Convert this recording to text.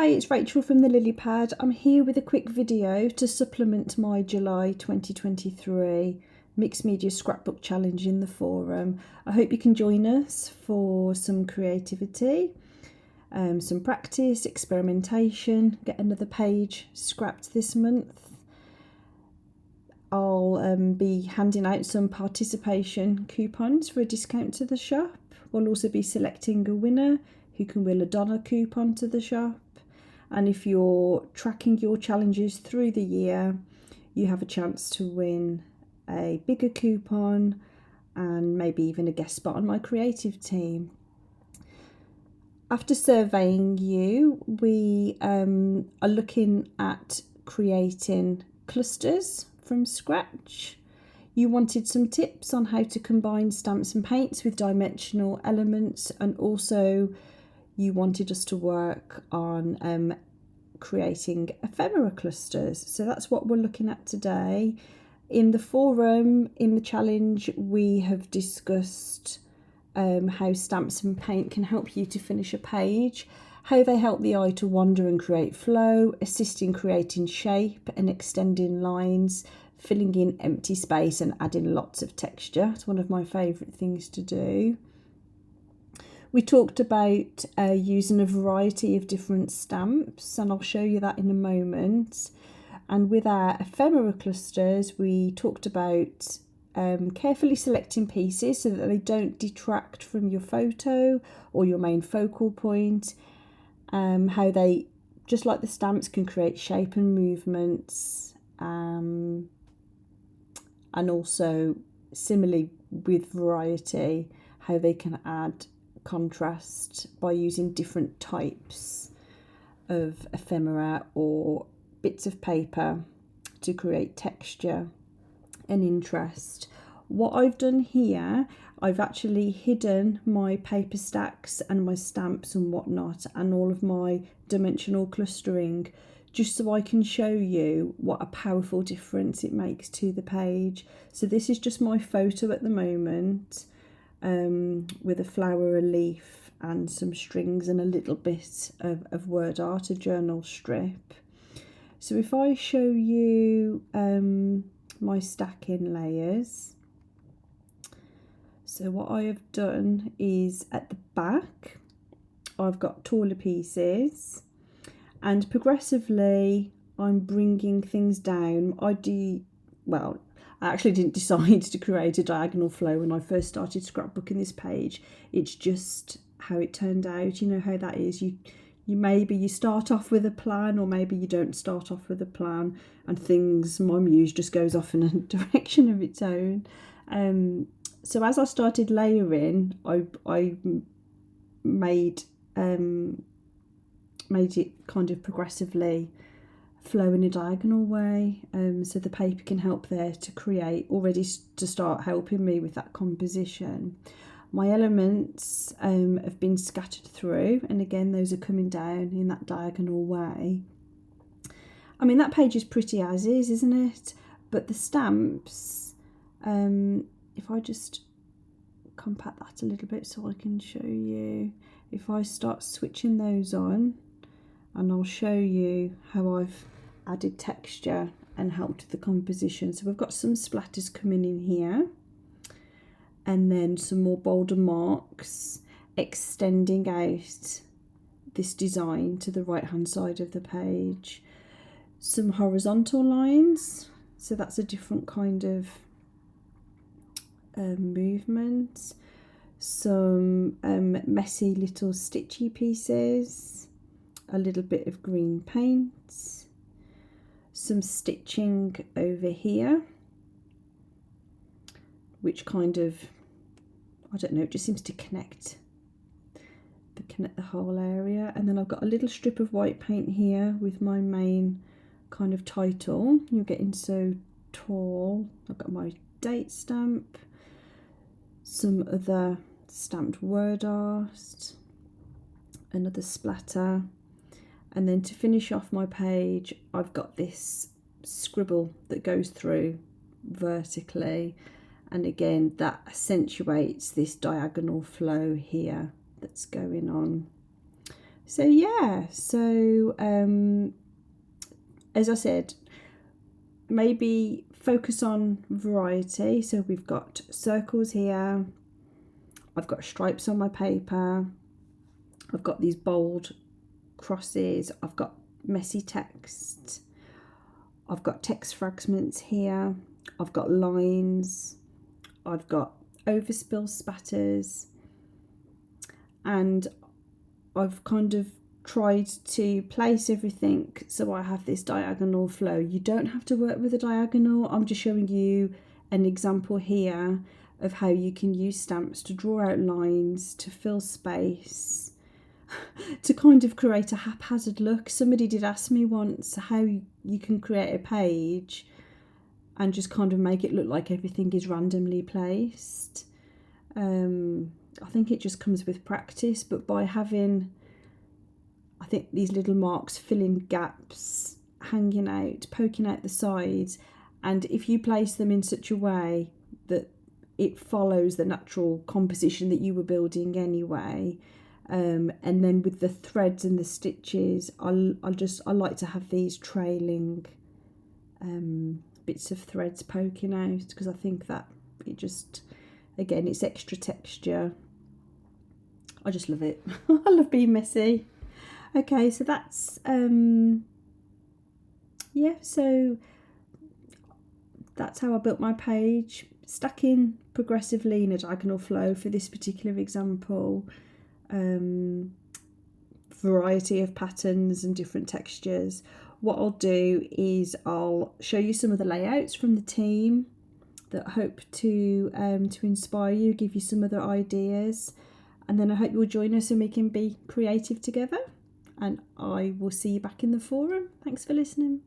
Hi, it's Rachel from the Lily Pad. I'm here with a quick video to supplement my July 2023 Mixed Media Scrapbook Challenge in the forum. I hope you can join us for some creativity, some practice, experimentation, get another page scrapped this month. I'll be handing out some participation coupons for a discount to the shop. We'll also be selecting a winner who can win a $1 coupon to the shop. And if you're tracking your challenges through the year, you have a chance to win a bigger coupon and maybe even a guest spot on my creative team. After surveying you, we are looking at creating clusters from scratch. You wanted some tips on how to combine stamps and paints with dimensional elements, and also you wanted us to work on creating ephemera clusters. So that's what we're looking at today. In the forum, in the challenge, we have discussed how stamps and paint can help you to finish a page, how they help the eye to wander and create flow, assist in creating shape and extending lines, filling in empty space and adding lots of texture. It's one of my favourite things to do. We talked about using a variety of different stamps, and I'll show you that in a moment. And with our ephemera clusters, we talked about carefully selecting pieces so that they don't detract from your photo or your main focal point. How they, just like the stamps, can create shape and movements. And also, similarly with variety, how they can add contrast by using different types of ephemera or bits of paper to create texture and interest. What I've done here, I've actually hidden my paper stacks and my stamps and whatnot and all of my dimensional clustering, just so I can show you what a powerful difference it makes to the page. So this is just my photo at the moment, with a flower, a leaf and some strings and a little bit of word art, a journal strip. So if I show you my stacking layers, so what I have done is at the back I've got taller pieces, and progressively I'm bringing things down. I actually didn't decide to create a diagonal flow when I first started scrapbooking this page. It's just how it turned out. You know how that is. You maybe you start off with a plan, or maybe you don't start off with a plan, and my muse just goes off in a direction of its own. So as I started layering, I made it kind of progressively flow in a diagonal way, so the paper can help there to create, already to start helping me with that composition. My elements have been scattered through, and again those are coming down in that diagonal way. I mean, that page is pretty as is, isn't it? But the stamps, if I just compact that a little bit so I can show you, if I start switching those on, and I'll show you how I've added texture and helped the composition. So we've got some splatters coming in here, and then some more bolder marks extending out this design to the right hand side of the page. Some horizontal lines, so that's a different kind of movement. Some messy little stitchy pieces, a little bit of green paint, some stitching over here, which kind of, I don't know, it just seems to connect the whole area. And then I've got a little strip of white paint here with my main kind of title, "You're Getting So Tall." I've got my date stamp, some other stamped word art, another splatter, and then to finish off my page I've got this scribble that goes through vertically, and again that accentuates this diagonal flow here that's going on. So yeah, so as I said, maybe focus on variety. So we've got circles here, I've got stripes on my paper, I've got these bold crosses, I've got messy text, I've got text fragments here, I've got lines, I've got overspill spatters, and I've kind of tried to place everything so I have this diagonal flow. You don't have to work with a diagonal. I'm just showing you an example here of how you can use stamps to draw out lines, to fill space, to kind of create a haphazard look. Somebody did ask me once how you can create a page and just kind of make it look like everything is randomly placed. I think it just comes with practice, but by having, I think, these little marks filling gaps, hanging out, poking out the sides, and if you place them in such a way that it follows the natural composition that you were building anyway, and then with the threads and the stitches, I like to have these trailing bits of threads poking out, because I think that it just, again, it's extra texture. I just love it. I love being messy. Okay, so that's yeah, so that's how I built my page, stacking progressively in a diagonal flow for this particular example. Variety of patterns and different textures. What I'll do is I'll show you some of the layouts from the team that hope to inspire you, give you some other ideas, and then I hope you'll join us and we can be creative together. And I will see you back in the forum. Thanks for listening.